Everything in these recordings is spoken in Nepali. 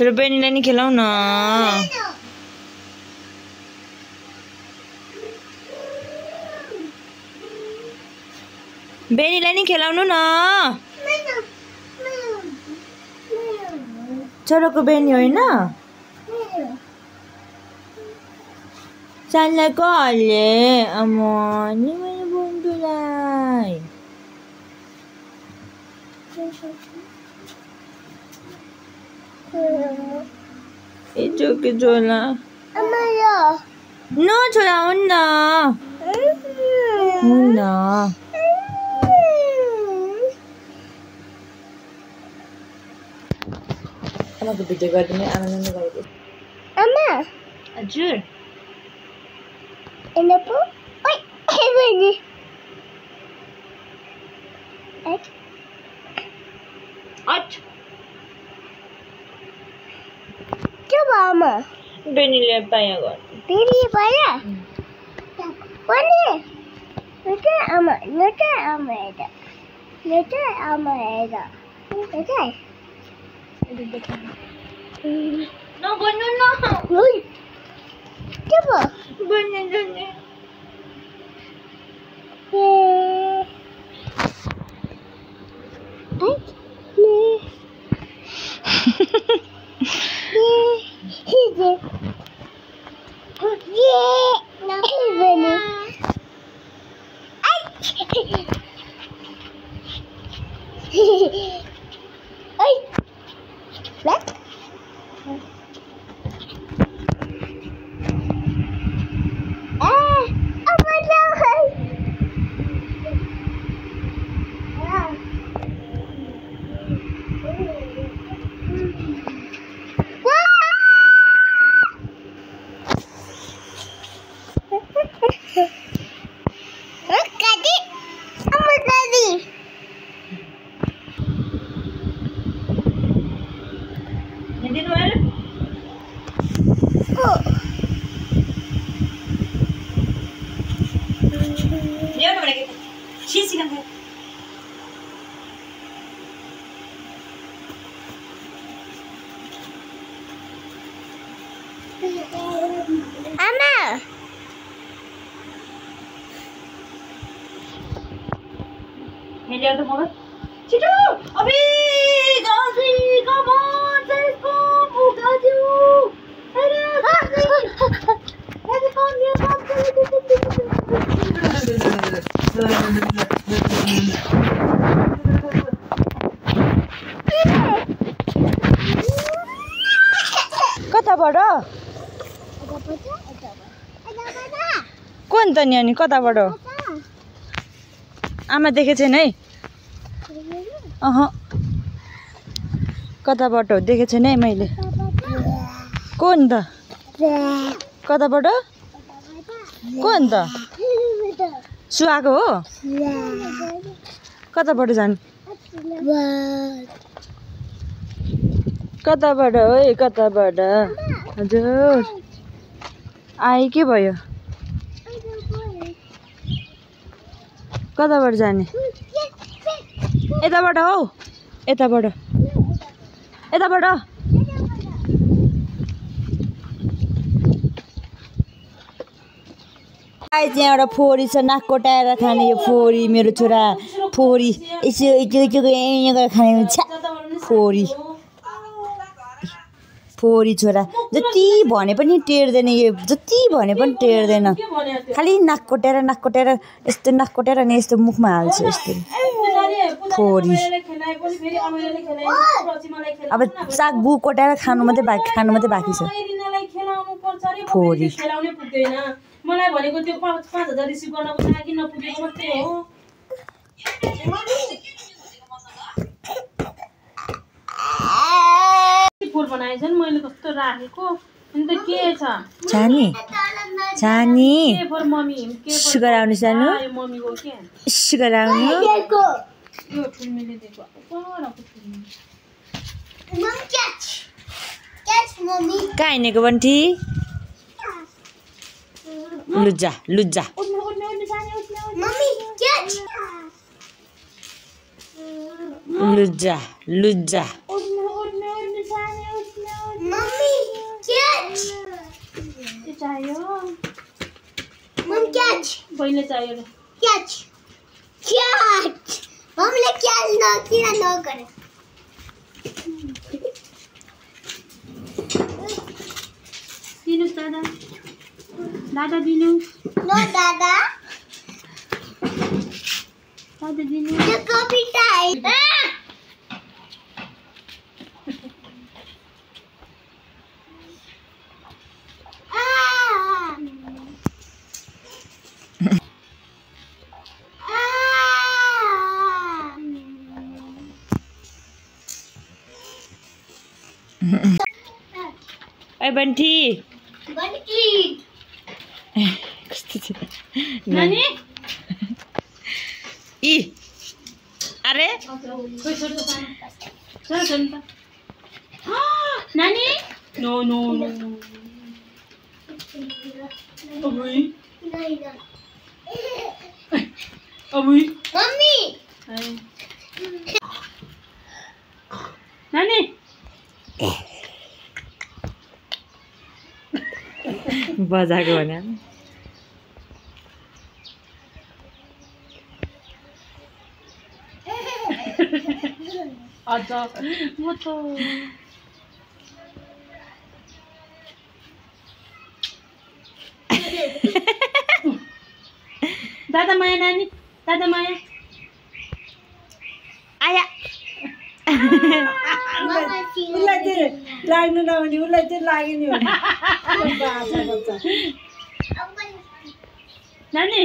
छोरो बहिनीलाई नि खेलाउ न। बहिनीलाई नि खेलाउनु न। छोरोको बहिनी होइन सानलाई कहले अम्मा नि मैले बन्धुलाई के छोला न छोरा हुन्न हुन्न आमाको भिडियो गरिदिने आमाले गरिदिनु आमा हजुर एनपो ओइ हेभनी अच के बामा बेनीले पाया गर्नु बेनी पाया पनि नटे आमा हेर नटे आमा हेर नटे No, no. Uy. ¿Qué va? Bueno, no. What? Ama. Come on. Chitu! Abhi! Gazi! Come on! Let's go! Gazi! Hurry up! Let's go! कताबाट कोन त नि अनि कताबाट आमा देखे छैन है अह कताबाट देखे छैन है मैले कोन त कताबाट कोन त सुहाको हो कताबाट जाने कताबाट है कताबाट हजुर आइ के भयो कताबाट जाने यताबाट हौ यताबाट यताबाट चाहिँ एउटा फोरी छ नाक कोटाएर खाने यो फोरी मेरो छोरा फोरी यसो गरेर खाने फोरी फोरी छोरा जति भने पनि टेर्दैन यो जति भने पनि टेर्दैन खालि नाक कोट्याएर यस्तो नाक कोट्याएर अनि यस्तो मुखमा हाल्छ यस्तो फोरी अब सागु कोट्याएर खानु मात्रै बाँकी छ फोरी मलाई भनेको त्यो 5000 रिसिभ गर्नको लागि नपुगेको मात्रै हो फुल बनाएछन् मैले कस्तो राखेको अनि त के छ छानी के फर मम्मी के सुगर आउने सानो मम्मी हो के सुगर आउने यो फुल मैले दिएको परको फुल मम्मी क्याच मम्मी कहाँ हिँडेको बन्टी लुजा मम्मी क्याच लुजा पहिले चाहियो रे क्याच क्याच हमले क्याच किन नगरे दिनुस् दादा दादा दिनुस् नो दादा दादा दिनुस् त्यो कविता है ए बन्टी बन्टी कस्तो छ नानी ई अरे कोइ छोड त नानी नो नो नो अबुई अबुई मम्मी नानी बजाएको भने अझ म त दादा माया नानी दादा माया आया उसलाई चाहिँ लाग्नु नहुने उसलाई चाहिँ लाग्यो नि नानी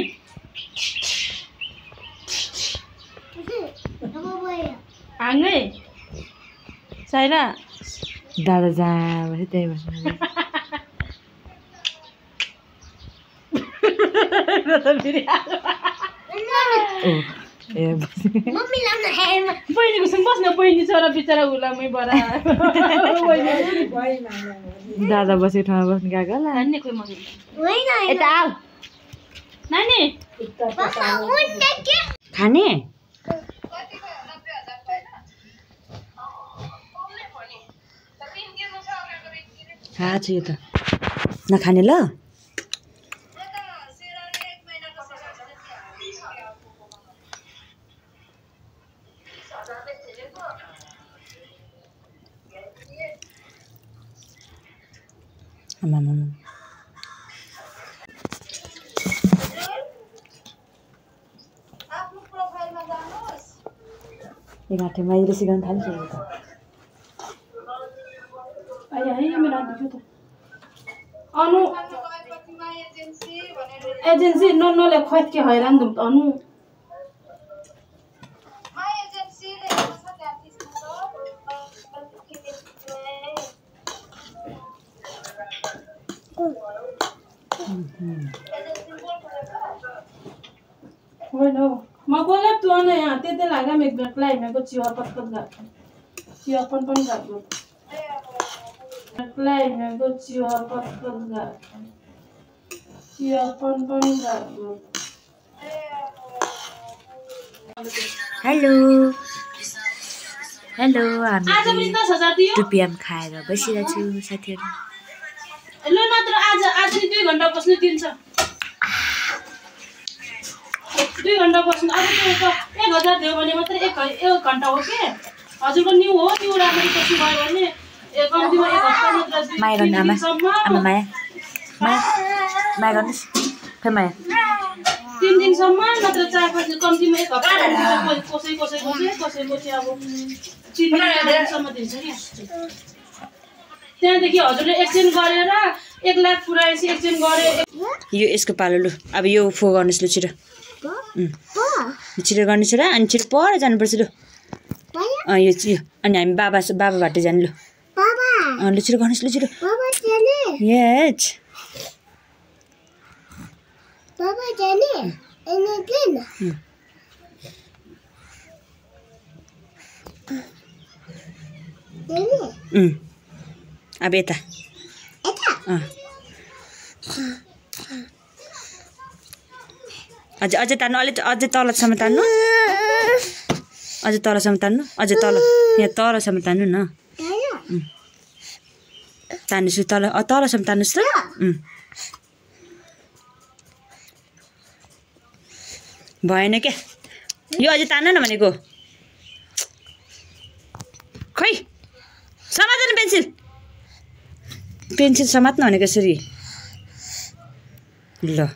हाँगै साइरा दादा जाँदा त्यही भन्नु बहिनीको सँग बस्न बहिनी छोरा बिचरा उलामै बरा दादा बसेको ठाउँमा बस्नु गएको होला नानी खोइ मगे यता आऊ नानी खाने थाहा छ यो त नखाने ल आमा ये गाठे मैले सिकाउन थालिसकेको त आया है मेरो हात दुख्यो त अनु एजेन्सी नले खैत के हैरान दुम त अनु होइन म गलत तू न यहाँ त्यतै लाग्यो एक मिनट लाइनको चिवा पटपट गाएको चिवापन पनि गाएको लाइनको चिवा पटपट गाएको चिवापन पनि गाएको हेलो हेलो हामी 2 PM खाएर बसिरहेको छु साथीहरु ल नत्र आज नि 2 घण्टा बस्नु दिन्छ 2 घण्टा बस्नु अब त्यो 1000 दियो भने मात्र 1 घण्टा हो के हजुरको न्यू हो न्यू राम्ररी बस्नु भयो भने कम्तीमा 1 हप्ता नत्र माया गर्नु आमा माया गर्नुस् खै माया 3 दिनसम्म नत्र 4-5 दिन कम्तीमा 1 हप्ता कसैको चाहिँ अब 3 दिनसम्म दिन्छ नि त्यहाँदेखि हजुरले एक्सचेन्ज गरेर 1 लाख पुराएपछि एक्सचेन्ज गरे यो यसको पालो लु अब यो फो गर्नुस् लु छिटो छिटो गर्नु छ र अनि छिटो पर जानुपर्छ लु यो अनि हामी बाबा बाटो जानु लु लु छिटो गर्नुस् लु छिटो यस बाबा जाने अनि किन अब यता अझै तान्नु अझै तलसम्म तान्नु अझै तलसम्म तान्नु अझै तल यहाँ तलसम्म तान्नु न तान्नुस् तलसम्म तान्नुस् त भएन क्या यो अझै तान्न न भनेको खै समात न पेन्सिल समात्न भनेको यसरी ल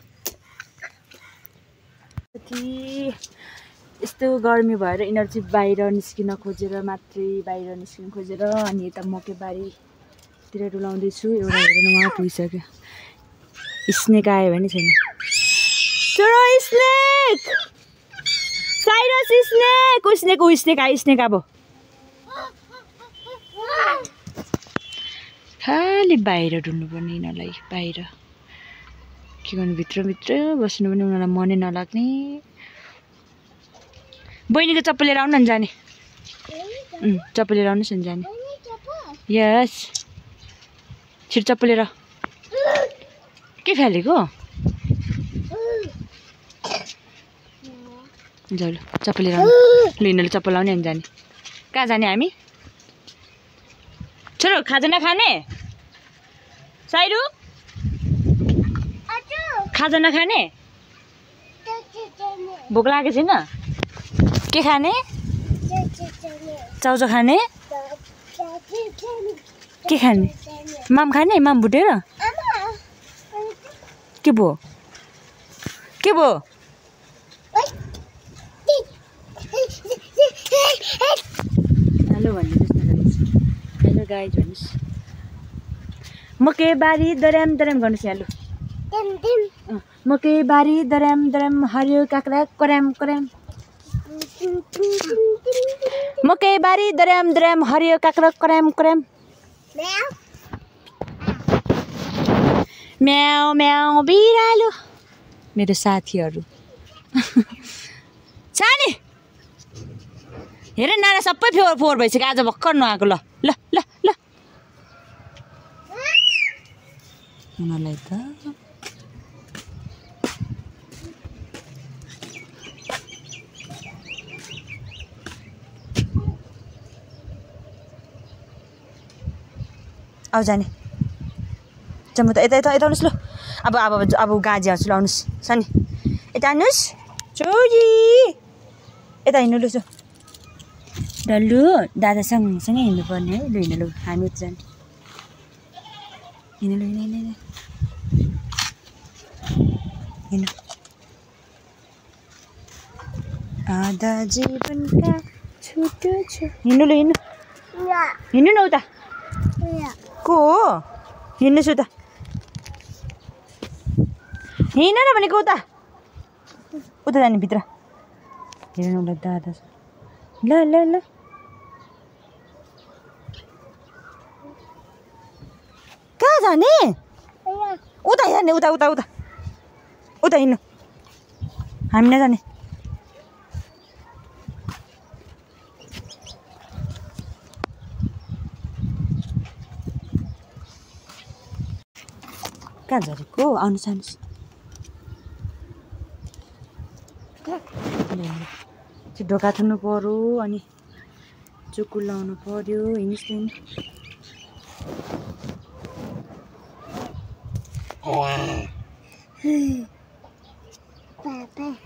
यस्तो गर्मी भएर यिनीहरू चाहिँ बाहिर निस्किन खोजेर मात्रै बाहिर निस्किन खोजेर अनि यता मकैबारीतिर डुलाउँदैछु एउटा हेरेर उहाँ पुगिसक्यो स्नेक आयो भने छैन चोरो स्नेक साइरस स्नेक आयो स्नेक अब खालि बाहिर डुल्नुपर्ने यिनीहरूलाई बाहिर के गर्नु भित्र बस्नु पनि उनीहरूलाई मनै नलाग्ने बहिनीको चप्पल लिएर आउनु न जाने चप्पल लिएर आउनुहोस् न जाने यस छिटो चप्पल लिएर के फालेको ल चप्पल लिएर आउनु ल यिनीहरूले चप्पल लाउने अनि जाने कहाँ जाने हामी छोरो खाजा नखाने साइरू खाजा नखाने भोक लागेको छैन के खाने चाउचाउ खाने के खाने माम खाने माम भुटेर के भयो हेलो भन्नुहोस् न गाइज हेलो गाइज भन्नुहोस् मकैबारी दर्याम गर्नुहोस् यहाँ लु मकैबारी दर्याम हरियो काँक्रा कराम मकैबारी दर्याम हरियो काँक्रा कराम म्याउ बिरालो मेरो साथीहरू सानी हेर नाना सबै फोहोर भइसक्यो आज भर्खर नआएको ल उनीहरूलाई त आऊ जाने जम्मू त यता आउनुहोस् ल अब गाजी आउँछु ल आउनुहोस् सनी यता आउनुहोस् छोरी यता हिँड्नु लु डल्लु दादा सँगसँगै हिँड्नुपर्ने है लु हिँड्नु हामी उता जाने हिँड्नु आधा जीवनका छुट्यो हिँड्नु न उता को हो हिँड्नुहोस् उता हिँड न भनेको उता जाने भित्र हेर्नु ल दादा ल कहाँ जाने उता जाने उता हिँड्नु हामी नजाने कहाँ झरेको आउनुहोस् ढोका थुन्नु पर्यो अनि चुक्कु लाउनु पर्यो हिँड्नुहोस्